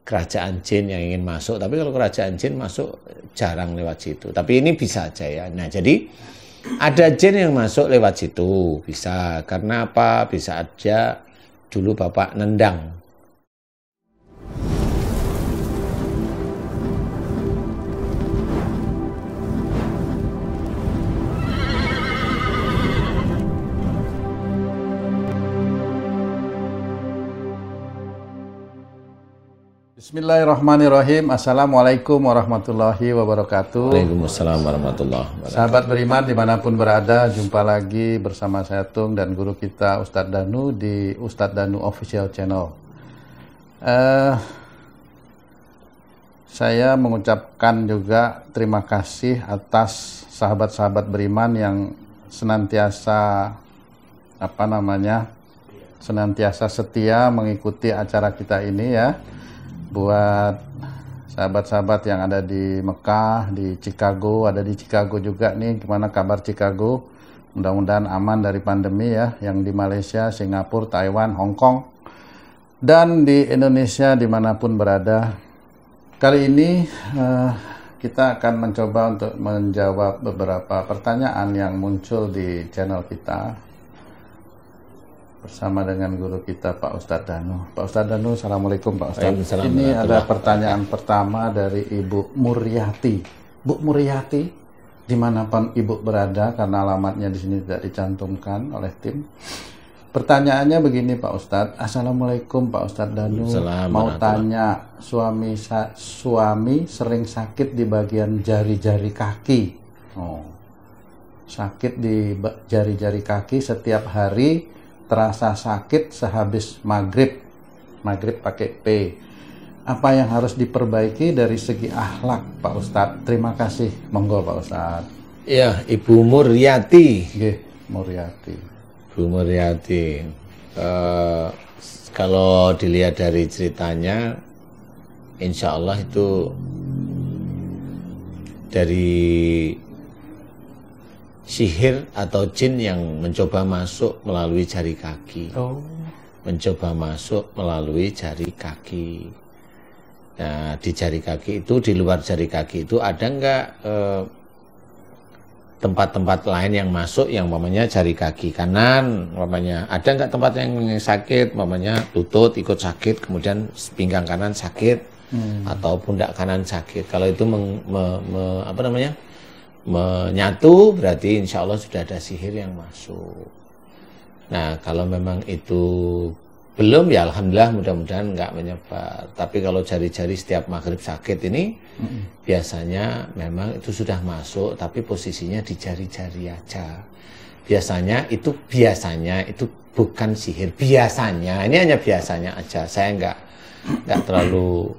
kerajaan jin yang ingin masuk. Tapi kalau kerajaan jin masuk jarang lewat situ. Tapi ini bisa aja ya. Nah, jadi ada jin yang masuk lewat situ, bisa. Karena apa? Bisa aja dulu Bapak nendang. Bismillahirrahmanirrahim. Assalamualaikum warahmatullahi wabarakatuh. Waalaikumsalam warahmatullahi wabarakatuh. Sahabat beriman dimanapun berada, jumpa lagi bersama saya Tung dan guru kita Ustadz Danu di Ustadz Danu Official Channel. Saya mengucapkan juga terima kasih atas sahabat-sahabat beriman yang senantiasa senantiasa setia mengikuti acara kita ini ya. Buat sahabat-sahabat yang ada di Mekah, di Chicago, ada di Chicago juga nih, gimana kabar Chicago? Mudah-mudahan aman dari pandemi ya, yang di Malaysia, Singapura, Taiwan, Hong Kong, dan di Indonesia dimanapun berada. Kali ini kita akan mencoba untuk menjawab beberapa pertanyaan yang muncul di channel kita bersama dengan guru kita Pak Ustadz Danu. Pak Ustadz Danu, Assalamualaikum Pak Ustadz. Ini ada pertanyaan pertama dari Ibu Muryati. Bu Muryati, dimanapun Ibu berada, karena alamatnya di sini tidak dicantumkan oleh tim. Pertanyaannya begini Pak Ustadz. Assalamualaikum Pak Ustadz Danu. Mau tanya, suami sering sakit di bagian jari-jari kaki. Sakit di jari-jari kaki setiap hari. Terasa sakit sehabis maghrib pakai P. Apa yang harus diperbaiki dari segi akhlak Pak Ustadz? Terima kasih, monggo Pak Ustadz. Ya, Ibu Muryati. Muryati. Bu Muryati. Kalau dilihat dari ceritanya, insya Allah itu dari sihir atau jin yang mencoba masuk melalui jari kaki. Mencoba masuk melalui jari kaki. Nah, di jari kaki itu, di luar jari kaki itu ada enggak tempat-tempat lain yang masuk yang umpamanya jari kaki kanan, umpamanya ada enggak tempat yang sakit, umpamanya lutut ikut sakit, kemudian pinggang kanan sakit, atau pundak kanan sakit. Kalau itu menyatu, berarti insya Allah sudah ada sihir yang masuk. Nah, kalau memang itu belum, ya Alhamdulillah, mudah-mudahan nggak menyebar. Tapi kalau jari-jari setiap maghrib sakit ini, biasanya memang itu sudah masuk, tapi posisinya di jari-jari aja. Biasanya itu bukan sihir. Biasanya, ini hanya biasanya aja. Saya nggak terlalu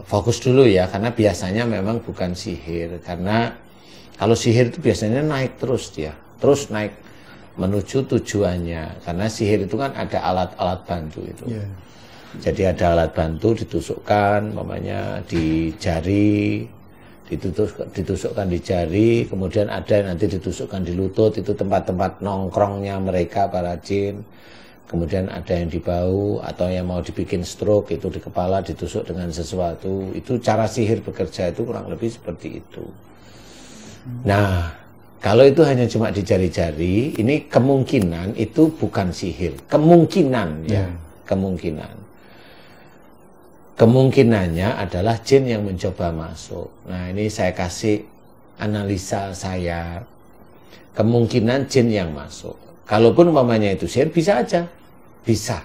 fokus dulu ya, karena biasanya memang bukan sihir. Karena kalau sihir itu biasanya naik terus terus naik menuju tujuannya. Karena sihir itu kan ada alat-alat bantu itu. Jadi ada alat bantu ditusukkan, umpamanya di jari, ditusukkan di jari, kemudian ada nanti ditusukkan di lutut, itu tempat-tempat nongkrongnya mereka para jin. Kemudian ada yang di bahu, atau yang mau dibikin stroke itu di kepala ditusuk dengan sesuatu. Itu cara sihir bekerja itu kurang lebih seperti itu. Nah, kalau itu hanya cuma di jari-jari, ini kemungkinan itu bukan sihir. Kemungkinan ya, kemungkinan. Kemungkinannya adalah jin yang mencoba masuk. Nah, ini saya kasih analisa saya. Kemungkinan jin yang masuk. Kalaupun umpamanya itu sihir, bisa aja. Bisa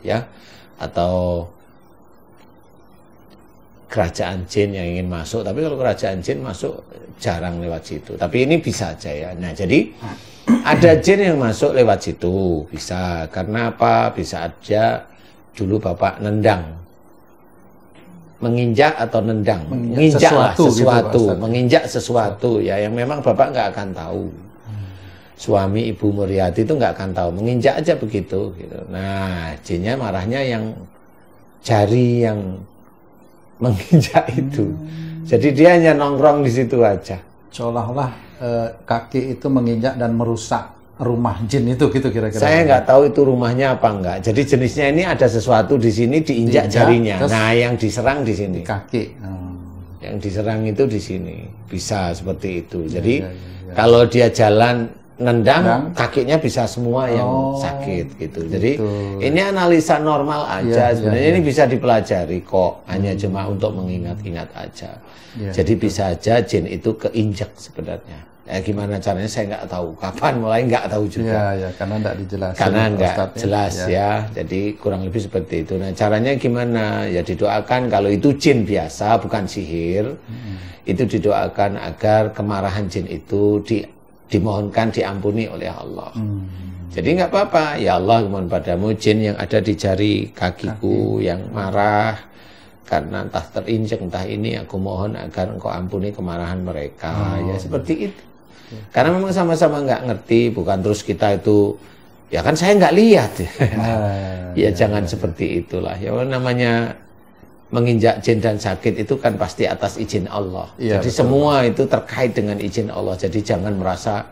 ya. Atau kerajaan jin yang ingin masuk. Tapi kalau kerajaan jin masuk, jarang lewat situ. Tapi ini bisa aja ya. Nah, jadi ada jin yang masuk lewat situ. Bisa. Karena apa? Bisa aja dulu Bapak nendang. Menginjak atau nendang. Menginjak sesuatu. Gitu, menginjak sesuatu ya, yang memang Bapak nggak akan tahu. Suami Ibu Muryati itu nggak akan tahu, menginjak aja begitu gitu. Nah, jinnya marahnya yang jari yang menginjak itu. Jadi dia hanya nongkrong di situ aja. Seolah-olah kaki itu menginjak dan merusak rumah jin itu gitu kira-kira? Saya nggak tahu itu rumahnya apa enggak. Jadi jenisnya ini ada sesuatu di sini diinjak jarinya. Nah, yang diserang di sini. Di kaki. Yang diserang itu di sini. Bisa seperti itu. Jadi kalau dia jalan nendang, kakinya bisa semua yang sakit gitu. Jadi ini analisa normal aja. Sebenarnya ini bisa dipelajari kok. Hanya cuma untuk mengingat-ingat aja. Jadi bisa aja jin itu keinjak sebenarnya. Ya gimana caranya saya nggak tahu. Kapan mulai nggak tahu juga. Karena nggak dijelaskan. Karena nggak jelas ya. Jadi kurang lebih seperti itu. Nah caranya gimana? Ya didoakan kalau itu jin biasa bukan sihir. Itu didoakan agar kemarahan jin itu dimohonkan diampuni oleh Allah. Jadi nggak apa-apa. Ya Allah mohon padamu jin yang ada di jari kakiku yang marah karena entah terinjak entah ini, aku mohon agar engkau ampuni kemarahan mereka. Ya seperti itu. Karena memang sama-sama nggak ngerti, bukan terus kita itu, ya kan saya nggak lihat ya. Jangan seperti itulah. Ya namanya menginjak jin dan sakit itu kan pasti atas izin Allah. Jadi semua itu terkait dengan izin Allah. Jadi jangan merasa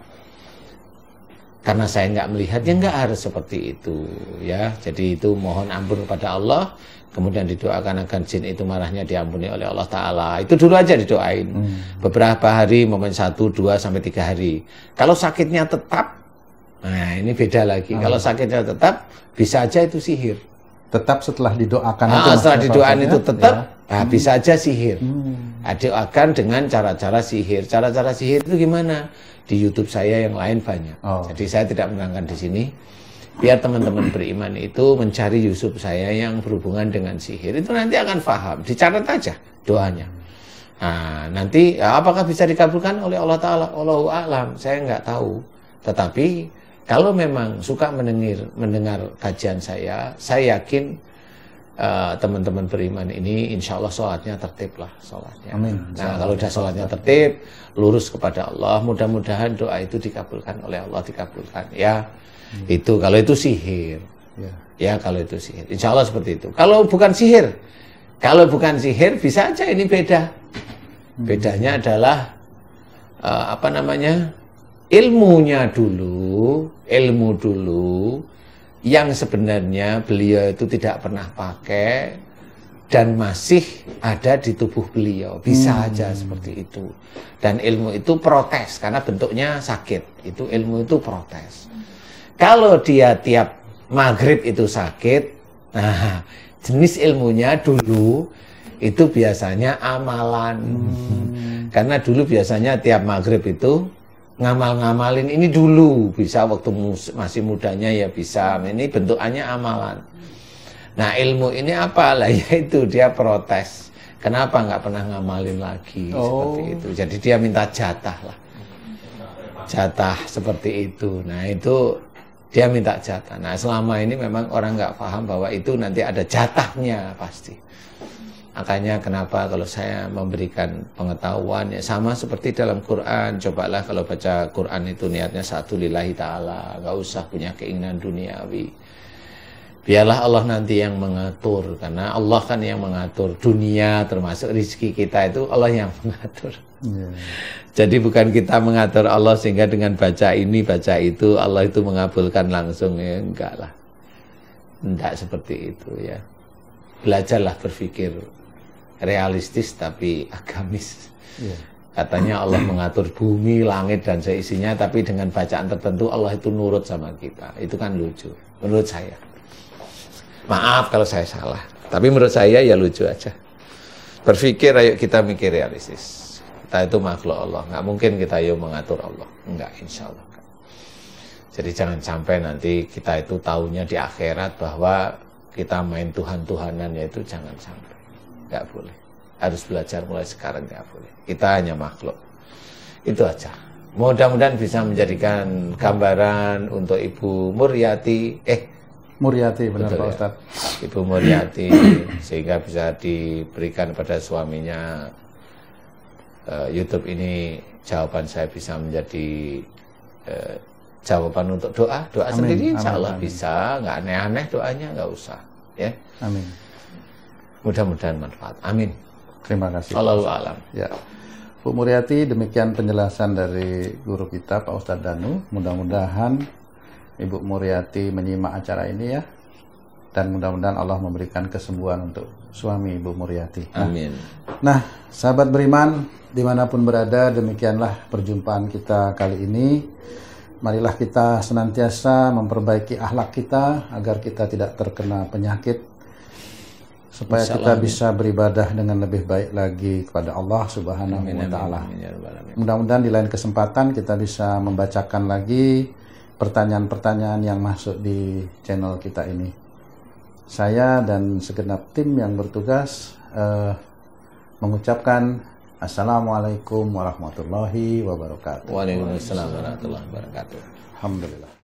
karena saya nggak melihat, ya nggak harus seperti itu ya. Jadi itu mohon ampun kepada Allah. Kemudian didoakan agar jin itu marahnya diampuni oleh Allah Ta'ala. Itu dulu aja didoain. Beberapa hari, momen 1, 2, sampai 3 hari. Kalau sakitnya tetap, nah ini beda lagi. Kalau sakitnya tetap, bisa aja itu sihir. Tetap setelah didoakan itu? Setelah didoakan itu tetap, bisa aja sihir. Doakan dengan cara-cara sihir. Cara-cara sihir itu gimana? Di YouTube saya yang lain banyak. Jadi saya tidak menerangkan di sini. Biar teman-teman beriman itu mencari YouTube saya yang berhubungan dengan sihir. Itu nanti akan paham. Dicatat aja doanya. Nah, nanti apakah bisa dikabulkan oleh Allah Ta'ala? Allahu a'lam. Saya nggak tahu. Tetapi kalau memang suka mendengar kajian saya yakin teman-teman beriman ini insya Allah sholatnya tertib lah. Sholatnya. Amin. Nah, kalau udah sholatnya tertib, lurus kepada Allah, mudah-mudahan doa itu dikabulkan oleh Allah, dikabulkan. Ya. Itu kalau itu sihir ya kalau itu sihir insya Allah seperti itu. Kalau bukan sihir bisa aja ini beda. Bedanya adalah ilmunya dulu, ilmu dulu yang sebenarnya beliau itu tidak pernah pakai dan masih ada di tubuh beliau. Bisa aja seperti itu. Dan ilmu itu protes karena bentuknya sakit. Itu ilmu itu protes. Kalau dia tiap maghrib itu sakit, nah jenis ilmunya dulu itu biasanya amalan. Karena dulu biasanya tiap maghrib itu ngamal-ngamalin ini dulu. Bisa waktu masih mudanya ya bisa. Ini bentukannya amalan. Nah ilmu ini apa lah? Yaitu dia protes. Kenapa nggak pernah ngamalin lagi? Seperti itu. Jadi dia minta jatah lah. Jatah seperti itu. Nah itu dia minta jatah. Nah selama ini memang orang nggak paham bahwa itu nanti ada jatahnya pasti. Makanya kenapa kalau saya memberikan pengetahuan ya sama seperti dalam Quran. Cobalah kalau baca Quran itu niatnya satu lillahi ta'ala. Nggak usah punya keinginan duniawi. Biarlah Allah nanti yang mengatur. Karena Allah kan yang mengatur dunia termasuk rezeki kita itu Allah yang mengatur. Jadi bukan kita mengatur Allah sehingga dengan baca ini, baca itu, Allah itu mengabulkan langsung. Ya enggak lah. Enggak seperti itu ya. Belajarlah berpikir realistis tapi agamis. Katanya Allah mengatur bumi, langit, dan seisinya, tapi dengan bacaan tertentu Allah itu nurut sama kita. Itu kan lucu, menurut saya. Maaf kalau saya salah. Tapi menurut saya ya lucu aja. Berpikir, ayo kita mikir realistis. Kita itu makhluk Allah, nggak mungkin kita mengatur Allah, enggak, insya Allah. Jadi jangan sampai nanti kita itu tahunya di akhirat bahwa kita main Tuhan-Tuhanan, yaitu jangan sampai, nggak boleh. Harus belajar mulai sekarang, nggak boleh. Kita hanya makhluk, itu aja. Mudah-mudahan bisa menjadikan gambaran untuk Ibu Muryati, Muryati, benar Pak Ustaz. Ibu Muryati, sehingga bisa diberikan pada suaminya. YouTube ini jawaban saya bisa menjadi jawaban untuk doa sendiri insya Allah bisa, nggak aneh-aneh doanya, nggak usah ya. Amin. Mudah-mudahan manfaat. Amin. Terima kasih. Allahu a'lam. Ya. Bu Muryati, demikian penjelasan dari guru kita Pak Ustadz Danu. Mudah-mudahan Ibu Muriati menyimak acara ini ya. Dan mudah-mudahan Allah memberikan kesembuhan untuk suami Ibu Muriati. Amin. Nah, sahabat beriman, dimanapun berada, demikianlah perjumpaan kita kali ini. Marilah kita senantiasa memperbaiki akhlak kita agar kita tidak terkena penyakit, supaya kita bisa beribadah dengan lebih baik lagi kepada Allah Subhanahu wa Ta'ala. Mudah-mudahan di lain kesempatan kita bisa membacakan lagi pertanyaan-pertanyaan yang masuk di channel kita ini. Saya dan segenap tim yang bertugas mengucapkan Assalamualaikum warahmatullahi wabarakatuh. Waalaikumsalam warahmatullahi wabarakatuh. Alhamdulillah.